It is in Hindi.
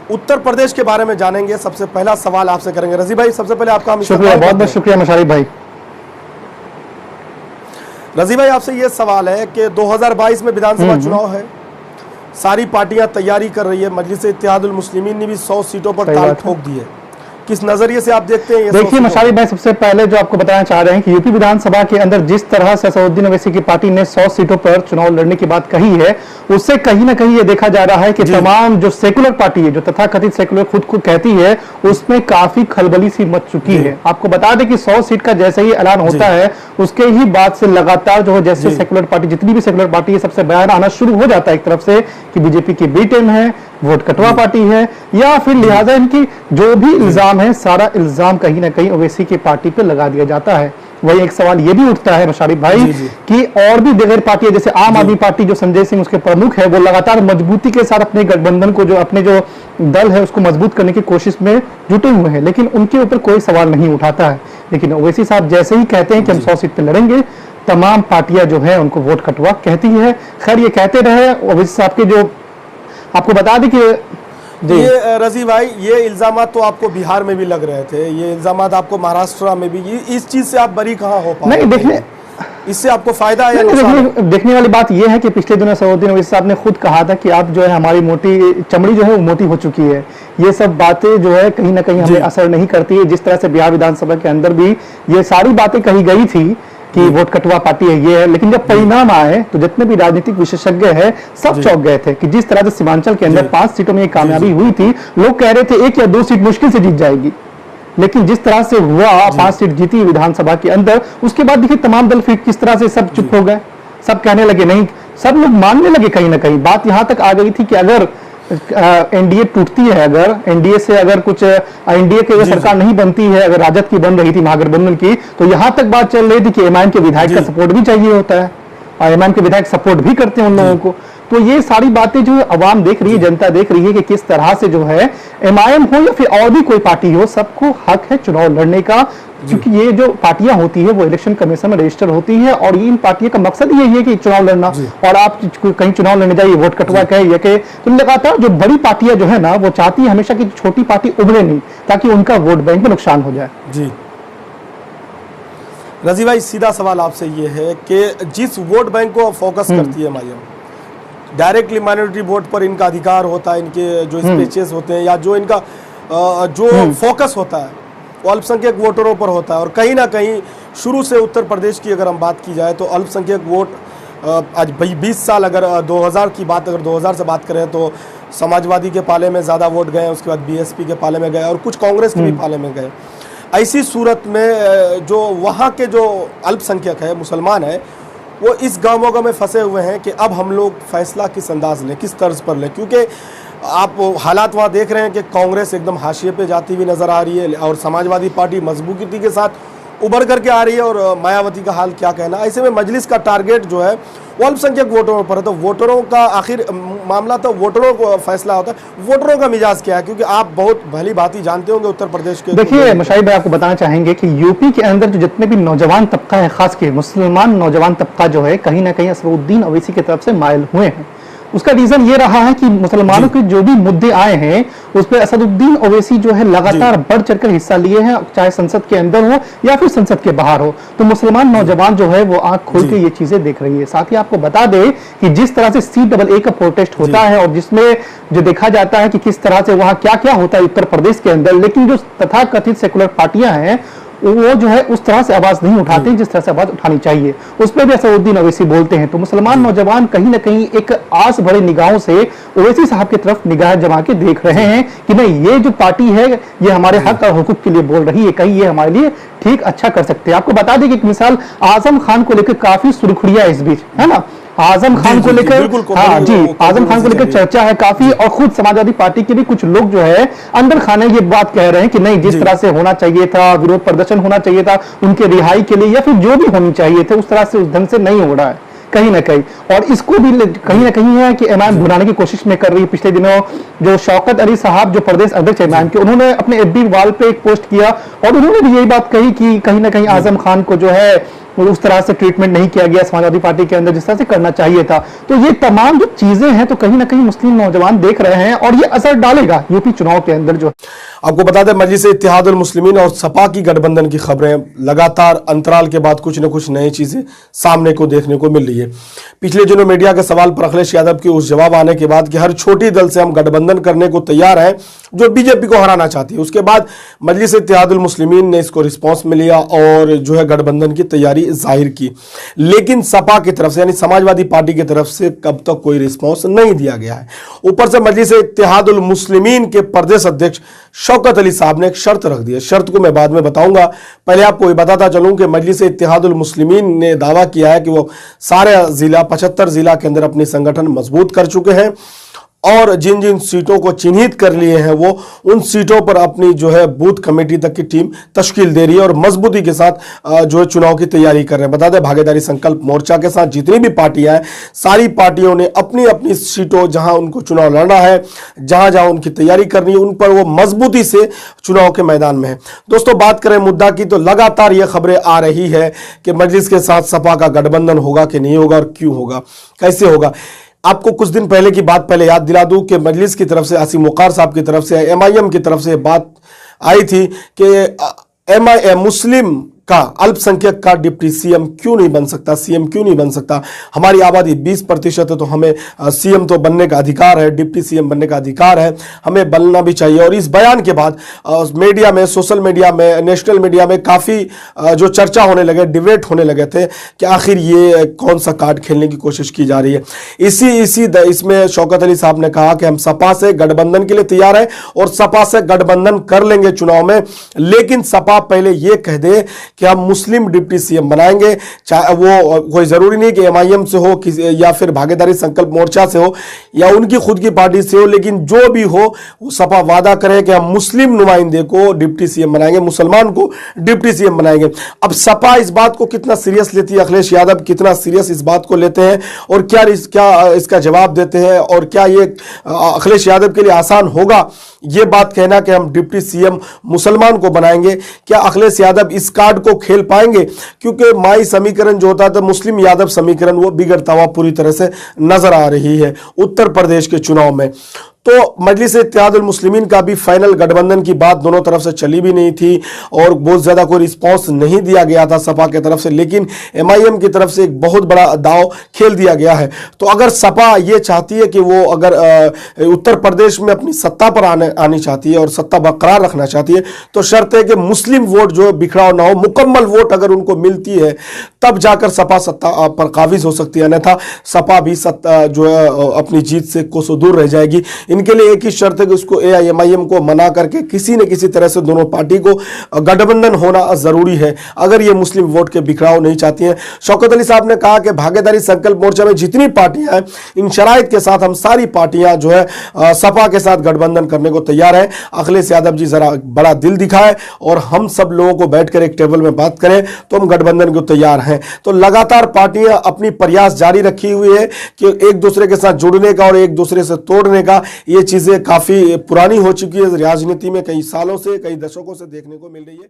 उत्तर प्रदेश के बारे में जानेंगे। सबसे पहला सवाल आपसे करेंगे। रजी भाई, सबसे पहले आपका शुक्रिया, बहुत बहुत शुक्रिया मशारिफ भाई। रजी भाई, आपसे ये सवाल है कि 2022 में विधानसभा चुनाव है, सारी पार्टियां तैयारी कर रही है, मजलिस इत्तेहादुल मुस्लिमीन ने भी 100 सीटों पर ताल ठोक दी है। किस नजरिए से आप देखते हैं? देखिए मशारिफ भाई, सबसे पहले जो आपको बताना चाह रहे हैं कि यूपी विधानसभा के अंदर जिस तरह से असदुद्दीन ओवैसी की पार्टी ने 100 सीटों पर चुनाव लड़ने की बात कही है, उससे कहीं ना कहीं ये देखा जा रहा है कि तमाम जो सेकुलर पार्टी है, जो तथाकथित सेकुलर खुद को कहती है, उसमें काफी खलबली सी मच चुकी है। आपको बता दें कि 100 सीट का जैसे ही ऐलान होता है, उसके ही बाद से लगातार जो है जैसे सेकुलर पार्टी, जितनी भी सेकुलर पार्टी है, सबसे बयान आना शुरू हो जाता है एक तरफ से कि बीजेपी की बी टीम है, वोट कटवा पार्टी है, या फिर लिहाजा इनकी जो भी इल्जाम है, सारा इल्जाम कहीं ना कहीं ओवैसी की पार्टी पे लगा दिया जाता है। वही एक सवाल ये भी उठता है मशारिफ भाई कि और भी दिगर पार्टियां जैसे आम आदमी पार्टी, जो संजय सिंह उसके प्रमुख है, वो लगातार मजबूती के साथ अपने गठबंधन को, जो अपने जो दल है उसको मजबूत करने की कोशिश में जुटे हुए हैं, लेकिन उनके ऊपर कोई सवाल नहीं उठाता है। लेकिन ओवैसी साहब जैसे ही कहते हैं कि हम 100 सीट पे लड़ेंगे, तमाम पार्टियां जो है उनको वोट कटवा कहती है। खैर ये कहते रहे, ओवैसी साहब के जो आपको बता दें कि ये रजी भाई, ये इल्जामात तो आपको बिहार में भी लग रहे थे, ये इल्जामात आपको महाराष्ट्र में भी, इस चीज से आप बरी कहाँ हो पाए? नहीं, देखने इससे आपको फायदा है या नुकसान? देखने वाली बात यह है कि पिछले दिनों असदुद्दीन ओवैसी साहब ने खुद कहा था कि आप जो है हमारी मोटी चमड़ी जो है वो मोटी हो चुकी है। ये सब बातें जो है कहीं ना कहीं हमें असर नहीं करती है। जिस तरह से बिहार विधानसभा के अंदर भी ये सारी बातें कही गई थी कि वोट कटवा पार्टी है, ये है, लेकिन जब परिणाम आए तो जितने भी राजनीतिक विशेषज्ञ हैं सब चौंक गए थे कि जिस तरह से सीमांचल के अंदर 5 सीटों में कामयाबी हुई थी, लोग कह रहे थे 1 या 2 सीट मुश्किल से जीत जाएगी, लेकिन जिस तरह से हुआ 5 सीट जीती विधानसभा के अंदर, उसके बाद देखिए तमाम दल फिर किस तरह से सब चुप हो गए, सब कहने लगे नहीं, सब लोग मानने लगे। कहीं ना कहीं बात यहां तक आ गई थी कि अगर एनडीए टूटती है, अगर एनडीए से अगर कुछ एनडीए की अगर सरकार नहीं बनती है, अगर राजद की बन रही थी महागठबंधन की, तो यहां तक बात चल रही थी कि एमआईएम के विधायक का सपोर्ट भी चाहिए होता है, और एमआईएम के विधायक सपोर्ट भी करते हैं उन लोगों को। तो ये सारी बातें जो है अवाम देख रही है, जनता देख रही है कि किस तरह से जो है एमआईएम हो या फिर और भी कोई पार्टी हो, सबको हक है चुनाव लड़ने का, क्योंकि ये जो पार्टियां होती है वो इलेक्शन कमीशन में रजिस्टर होती है, और इन पार्टियों का मकसद यही है कि चुनाव लड़ना। और आप कहीं चुनाव लड़ने जाइए, वोट कटवा कहे या कहे, तो लगातार जो बड़ी पार्टियां जो है ना, वो चाहती है हमेशा कि छोटी पार्टी उभरे नहीं, ताकि उनका वोट बैंक में नुकसान हो जाए। जी रजी भाई, सीधा सवाल आपसे ये है कि जिस वोट बैंक को फोकस करती है एमआईएम, डायरेक्टली माइनॉरिटी वोट पर इनका अधिकार होता है, इनके जो स्पीचेस होते हैं या जो इनका जो फोकस होता है वो अल्पसंख्यक वोटरों पर होता है। और कहीं ना कहीं शुरू से उत्तर प्रदेश की अगर हम बात की जाए तो अल्पसंख्यक वोट आज 20 साल, अगर 2000 की बात, अगर 2000 से बात करें तो समाजवादी के पाले में ज़्यादा वोट गए, उसके बाद बीएसपी के पाले में गए और कुछ कांग्रेस के भी पाले में गए। ऐसी सूरत में जो वहाँ के जो अल्पसंख्यक है, मुसलमान है, वो इस गाँवों में फंसे हुए हैं कि अब हम लोग फैसला किस अंदाज लें, किस तर्ज पर लें, क्योंकि आप हालात वहाँ देख रहे हैं कि कांग्रेस एकदम हाशिए पे जाती हुई नजर आ रही है और समाजवादी पार्टी मजबूती के साथ उभर करके आ रही है, और मायावती का हाल क्या कहना। ऐसे में मजलिस का टारगेट जो है वो अल्पसंख्यक वोटरों पर है, तो वोटरों का आखिर मामला तो वोटरों को फैसला होता है। वोटरों का मिजाज क्या है, क्योंकि आप बहुत भली भांति जानते होंगे उत्तर प्रदेश के। देखिए मशाइब भाई, आपको बताना चाहेंगे कि यूपी के अंदर जो जितने भी नौजवान तबका है, खास के मुसलमान नौजवान तबका जो है, कहीं ना कहीं असदुद्दीन ओवैसी की तरफ से माइल हुए हैं। उसका रीजन ये रहा है कि मुसलमानों के जो भी मुद्दे आए हैं उस पर असदुद्दीन ओवैसी जो है लगातार बढ़ चढ़कर हिस्सा लिए हैं, चाहे संसद के अंदर हो या फिर संसद के बाहर हो। तो मुसलमान नौजवान जो है वो आंख खोल के ये चीजें देख रही है। साथ ही आपको बता दें कि जिस तरह से CAA का प्रोटेस्ट होता है और जिसमें जो देखा जाता है कि किस तरह से वहां क्या क्या होता है उत्तर प्रदेश के अंदर, लेकिन जो तथाकथित सेकुलर पार्टियां हैं वो जो है उस तरह से आवाज नहीं उठाते जिस तरह से आवाज उठानी चाहिए। उस पर भी असदुद्दीन ओवैसी बोलते हैं। तो मुसलमान नौजवान कहीं ना कहीं एक आस भरे निगाहों से ओवैसी साहब की तरफ निगाह जमा के देख रहे हैं कि नहीं, ये जो पार्टी है ये हमारे हक और हुकूक के लिए बोल रही है, कहीं ये हमारे लिए ठीक अच्छा कर सकते हैं। आपको बता दें कि एक मिसाल आजम खान को लेकर काफी सुर्खियां इस बीच है ना, आजम खान को लेकर, हाँ जी, आजम खान को लेकर चर्चा है काफी, और खुद समाजवादी पार्टी के भी कुछ लोग जो है अंदर खाने ये बात कह रहे हैं कि नहीं, जिस तरह से होना चाहिए था, विरोध प्रदर्शन होना चाहिए था उनके रिहाई के लिए या फिर जो भी होनी चाहिए थे, उस तरह से उस ढंग से नहीं हो रहा है कहीं ना कहीं। और इसको भी कहीं ना कहीं है कि एमआईएम भुनाने की कोशिश में कर रही है। पिछले दिनों जो शौकत अली साहब जो प्रदेश अध्यक्ष एमआईएम के, उन्होंने अपने FB वाल पे एक पोस्ट किया और उन्होंने भी यही बात कही कि कहीं ना कहीं आजम खान को जो है वो उस तरह से ट्रीटमेंट नहीं किया गया समाजवादी पार्टी के अंदर जिस तरह से करना चाहिए था। तो ये तमाम जो चीजें हैं तो कहीं ना कहीं मुस्लिम नौजवान देख रहे हैं और ये असर डालेगा यूपी चुनाव के अंदर जो। आपको बता दें मजलिस इत्तेहादुल मुस्लिमीन और सपा की गठबंधन की खबरें लगातार अंतराल के बाद कुछ न कुछ नई चीजें सामने को देखने को मिल रही है। पिछले दिनों मीडिया के सवाल पर अखिलेश यादव के उस जवाब आने के बाद कि हर छोटी दल से हम गठबंधन करने को तैयार हैं जो बीजेपी को हराना चाहती है, उसके बाद मजलिस इत्तेहादुल मुस्लिमीन ने इसको रिस्पॉन्स में लिया और जो है गठबंधन की तैयारी जाहिर की। लेकिन सपा की तरफ से यानी समाजवादी पार्टी की तरफ से कब तक कोई रिस्पॉन्स नहीं दिया गया है। ऊपर से मजलिस इत्तेहादुल मुस्लिमीन के प्रदेश अध्यक्ष शौकत अली साहब ने एक शर्त रख दी है। शर्त को मैं बाद में बताऊंगा, पहले आपको ये बताता चलूं कि मजलिस इत्तेहादुल मुस्लिमीन ने दावा किया है कि वो सारे जिला 75 जिला के अंदर अपनी संगठन मजबूत कर चुके हैं और जिन जिन सीटों को चिन्हित कर लिए हैं वो उन सीटों पर अपनी जो है बूथ कमेटी तक की टीम तश्कील दे रही है और मजबूती के साथ जो है चुनाव की तैयारी कर रहे हैं। बता दें भागीदारी संकल्प मोर्चा के साथ जितनी भी पार्टियां हैं सारी पार्टियों ने अपनी अपनी सीटों जहां उनको चुनाव लड़ना है, जहां जहां उनकी तैयारी करनी है, उन पर वो मजबूती से चुनाव के मैदान में है। दोस्तों बात करें मुद्दा की तो लगातार ये खबरें आ रही है कि मजलिस के साथ सपा का गठबंधन होगा कि नहीं होगा और क्यों होगा, कैसे होगा। आपको कुछ दिन पहले की बात पहले याद दिला दूं कि मजलिस की तरफ से आसिम वक़ार साहब की तरफ से MIM की तरफ से बात आई थी कि मुस्लिम का अल्पसंख्यक का डिप्टी सीएम क्यों नहीं बन सकता, सीएम क्यों नहीं बन सकता। हमारी आबादी 20% है तो हमें सीएम तो बनने का अधिकार है, डिप्टी सीएम बनने का अधिकार है, हमें बनना भी चाहिए। और इस बयान के बाद मीडिया में, सोशल मीडिया में, नेशनल मीडिया में काफ़ी जो चर्चा होने लगे, डिबेट होने लगे थे कि आखिर ये कौन सा कार्ड खेलने की कोशिश की जा रही है। इसमें शौकत अली साहब ने कहा कि हम सपा से गठबंधन के लिए तैयार हैं और सपा से गठबंधन कर लेंगे चुनाव में, लेकिन सपा पहले ये कह दे कि हम मुस्लिम डिप्टी सीएम बनाएंगे। चाहे वो कोई जरूरी नहीं कि MIM से हो या फिर भागीदारी संकल्प मोर्चा से हो या उनकी खुद की पार्टी से हो, लेकिन जो भी हो वो सपा वादा करे कि हम मुस्लिम नुमाइंदे को डिप्टी सीएम बनाएंगे, मुसलमान को डिप्टी सीएम बनाएंगे। अब सपा इस बात को कितना सीरियस लेती है, अखिलेश यादव कितना सीरियस इस बात को लेते हैं और क्या इसका जवाब देते हैं और क्या ये अखिलेश यादव के लिए आसान होगा ये बात कहना कि हम डिप्टी सीएम मुसलमान को बनाएंगे। क्या अखिलेश यादव इस कार्ड को खेल पाएंगे, क्योंकि माई समीकरण जो होता था मुस्लिम यादव समीकरण वो बिगड़ता हुआ पूरी तरह से नजर आ रही है उत्तर प्रदेश के चुनाव में। तो मजलिस इत्तेहादुल मुस्लिमीन का भी फाइनल गठबंधन की बात दोनों तरफ से चली भी नहीं थी और बहुत ज्यादा कोई रिस्पॉन्स नहीं दिया गया था सपा की तरफ से, लेकिन MIM की तरफ से एक बहुत बड़ा दांव खेल दिया गया है। तो अगर सपा ये चाहती है कि वो अगर उत्तर प्रदेश में अपनी सत्ता पर आनी चाहती है और सत्ता बरकरार रखना चाहती है तो शर्त है कि मुस्लिम वोट जो बिखराव ना हो, मुकम्मल वोट अगर उनको मिलती है तब जाकर सपा सत्ता पर काबिज हो सकती है, अन्यथा सपा भी सत्ता जो है अपनी जीत से कोसों दूर रह जाएगी। इनके लिए एक ही शर्त है कि उसको MIM को मना करके किसी न किसी तरह से दोनों पार्टी को गठबंधन होना जरूरी है अगर ये मुस्लिम वोट के बिखराव नहीं चाहती हैं। शौकत अली साहब ने कहा कि भागीदारी संकल्प मोर्चा में जितनी पार्टियां हैं इन शराइत के साथ हम सारी पार्टियां जो है सपा के साथ गठबंधन करने को तैयार है। अखिलेश यादव जी जरा बड़ा दिल दिखाए और हम सब लोगों को बैठकर एक टेबल में बात करें तो हम गठबंधन को तैयार हैं। तो लगातार पार्टियां अपनी प्रयास जारी रखी हुई है कि एक दूसरे के साथ जुड़ने का और एक दूसरे से तोड़ने का। ये चीजें काफी पुरानी हो चुकी है राजनीति में, कई सालों से, कई दशकों से देखने को मिल रही है।